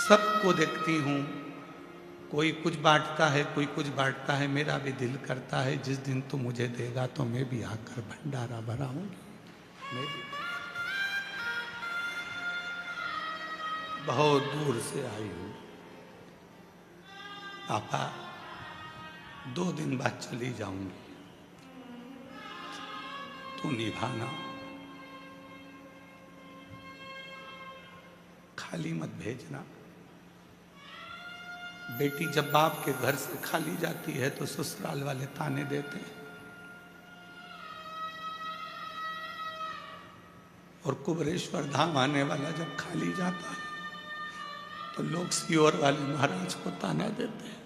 सबको देखती हूँ, कोई कुछ बांटता है, कोई कुछ बांटता है। मेरा भी दिल करता है जिस दिन तू मुझे देगा तो मैं भी आकर भंडारा भराऊंगी। मैं भी बहुत दूर से आई हूँ पापा, 2 दिन बाद चली जाऊंगी, तू निभाना, खाली मत भेजना। बेटी जब बाप के घर से खाली जाती है तो ससुराल वाले ताने देते हैं, और कुबरेश्वर धाम आने वाला जब खाली जाता है तो लोग सियोर वाले महाराज को ताना देते हैं,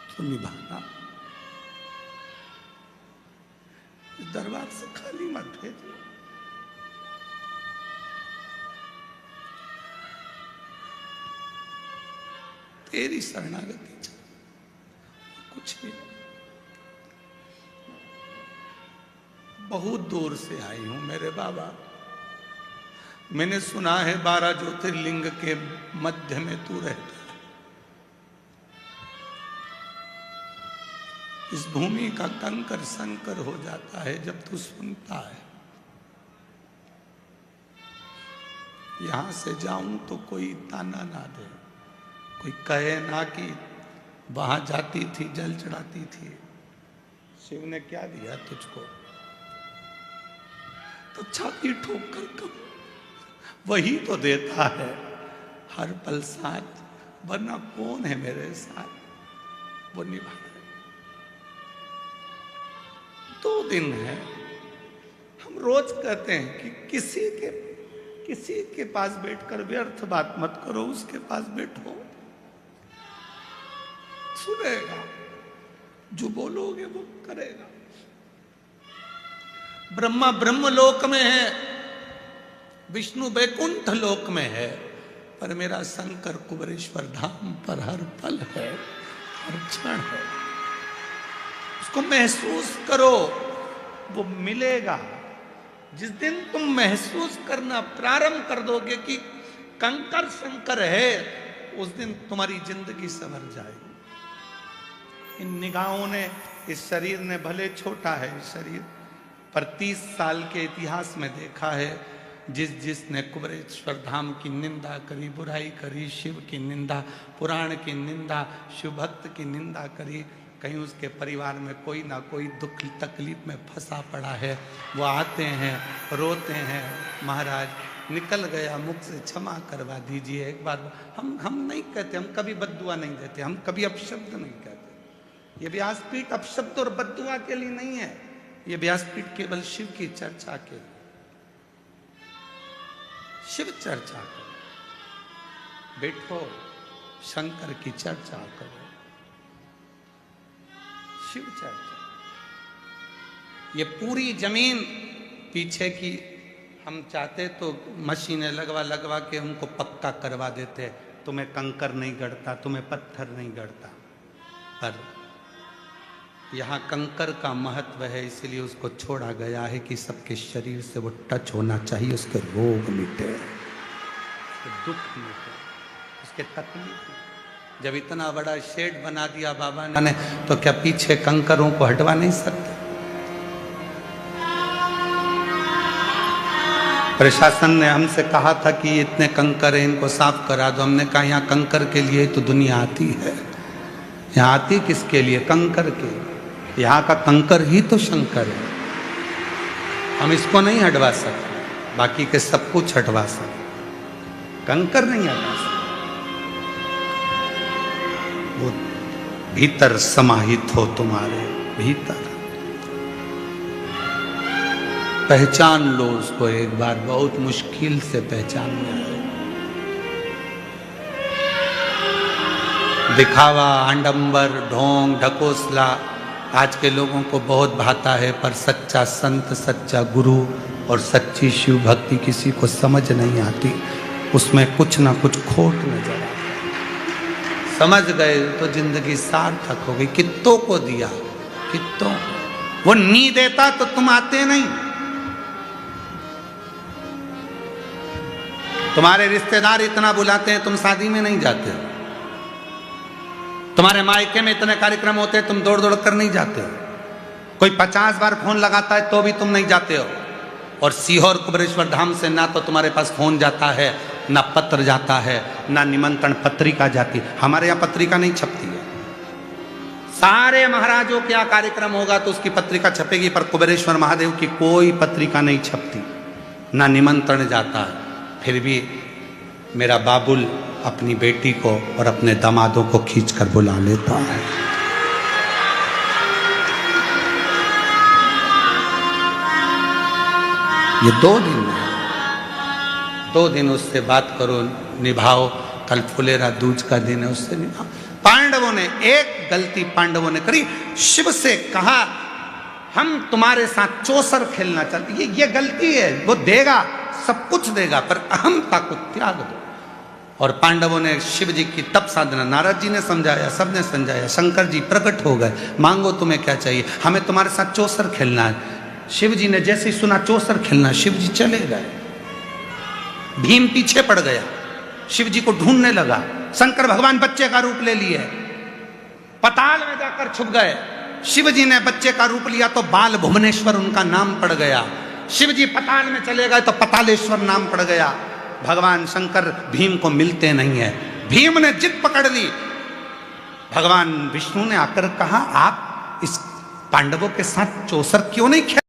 तो निभाना, इस दरबार से खाली मत भेजना। तेरी शरणागति कुछ भी। बहुत दूर से आई हूं मेरे बाबा। मैंने सुना है 12 ज्योतिर्लिंग के मध्य में तू रहता है। इस भूमि का कंकर संकर हो जाता है जब तू सुनता है। यहां से जाऊं तो कोई ताना ना दे, कोई कहे ना कि वहां जाती थी, जल चढ़ाती थी, शिव ने क्या दिया तुझको, तो छाती ठोक कर कब, वही तो देता है हर पल साथ, वरना कौन है मेरे साथ वो निभा रहे। 2 दिन है, हम रोज कहते हैं कि किसी के पास बैठकर व्यर्थ बात मत करो, उसके पास बैठो, सुनेगा, जो बोलोगे वो करेगा। ब्रह्मा ब्रह्मलोक में है, विष्णु वैकुंठ लोक में है, पर मेरा शंकर कुबरेश्वर धाम पर हर पल है, हर क्षण है। उसको महसूस करो, वो मिलेगा। जिस दिन तुम महसूस करना प्रारंभ कर दोगे कि कंकर शंकर है, उस दिन तुम्हारी जिंदगी संवर जाएगी। इन निगाहों ने, इस शरीर ने, भले छोटा है शरीर, पर 30 साल के इतिहास में देखा है, जिसने कुबरेश्वर धाम की निंदा करी, बुराई करी, शिव की निंदा, पुराण की निंदा, शिव भक्त की निंदा करी, कहीं उसके परिवार में कोई ना कोई दुख तकलीफ में फंसा पड़ा है, वो आते हैं, रोते हैं, महाराज निकल गया मुख से, क्षमा करवा दीजिए। एक बार हम नहीं कहते, हम कभी बद्दुआ नहीं देते, हम कभी अपशब्द नहीं कहते। ये व्यासपीठ अपशब्द और बद्दुआ के लिए नहीं है, ये व्यासपीठ केवल शिव की चर्चा के लिए, शिव चर्चा करो, बैठो शंकर की चर्चा करो, शिव चर्चा। ये पूरी जमीन पीछे की हम चाहते तो मशीनें लगवा के उनको पक्का करवा देते, तुम्हें कंकर नहीं गढ़ता, तुम्हें पत्थर नहीं गढ़ता, पर यहाँ कंकर का महत्व है, इसलिए उसको छोड़ा गया है कि सबके शरीर से वो टच होना चाहिए, उसके रोग मिटे, उसके दुख मिटे, उसके तकलीफ। जब इतना बड़ा शेड बना दिया बाबा ने, तो क्या पीछे कंकरों को हटवा नहीं सकते? प्रशासन ने हमसे कहा था कि इतने कंकर हैं, इनको साफ करा दो। हमने कहा यहाँ कंकर के लिए तो दुनिया आती है, यहाँ आती किसके लिए? कंकर के। यहाँ का कंकर ही तो शंकर है, हम इसको नहीं हटवा सकते, बाकी के सब कुछ हटवा सकते, कंकर नहीं हटवा सकते। वो भीतर समाहित हो, तुम्हारे भीतर पहचान लो उसको एक बार, बहुत मुश्किल से पहचान में आए। दिखावा, आडंबर, ढोंग, ढकोसला आज के लोगों को बहुत भाता है, पर सच्चा संत, सच्चा गुरु और सच्ची शिव भक्ति किसी को समझ नहीं आती, उसमें कुछ ना कुछ खोट नजर आता है। समझ गए तो जिंदगी सार्थक हो गई। कित्तों को दिया, कित्तों, वो नहीं देता तो तुम आते नहीं। तुम्हारे रिश्तेदार इतना बुलाते हैं, तुम शादी में नहीं जाते हो। तुम्हारे मायके में इतने कार्यक्रम होते हैं, तुम दौड़ दौड़ कर नहीं जाते हो। कोई 50 बार फोन लगाता है तो भी तुम नहीं जाते हो। और सीहोर कुबेरेश्वर धाम से ना तो तुम्हारे पास फोन जाता है, ना पत्र जाता है, ना निमंत्रण पत्रिका जाती। हमारे यहाँ पत्रिका नहीं छपती है। सारे महाराजों के यहाँ कार्यक्रम होगा तो उसकी पत्रिका छपेगी, पर कुबेरेश्वर महादेव की कोई पत्रिका नहीं छपती, ना निमंत्रण जाता है। फिर भी मेरा बाबुल अपनी बेटी को और अपने दामादों को खींचकर बुला लेता है। ये 2 दिन है, 2 दिन उससे बात करो, निभाओ। कल फुलेरा दूज का दिन है, उससे निभाओ। पांडवों ने एक गलती पांडवों ने करी, शिव से कहा हम तुम्हारे साथ चौसर खेलना चाहते। ये गलती है। वो देगा, सब कुछ देगा, पर अहंता को त्याग दो। और पांडवों ने शिव जी की तप साधना, नारद जी ने समझाया, सबने समझाया, शंकर जी प्रकट हो गए, मांगो तुम्हें क्या चाहिए, हमें तुम्हारे साथ चौसर खेलना है। शिव जी ने जैसे ही सुना चौसर खेलना, शिव जी चले गए। भीम पीछे पड़ गया, शिव जी को ढूंढने लगा। शंकर भगवान बच्चे का रूप ले लिए, पताल में जाकर छुप गए। शिव जी ने बच्चे का रूप लिया तो बाल भुवनेश्वर उनका नाम पड़ गया। शिव जी पताल में चले गए तो पतालेश्वर नाम पड़ गया। भगवान शंकर भीम को मिलते नहीं है। भीम ने जिद पकड़ ली। भगवान विष्णु ने आकर कहा, आप इस पांडवों के साथ चौसर क्यों नहीं खेल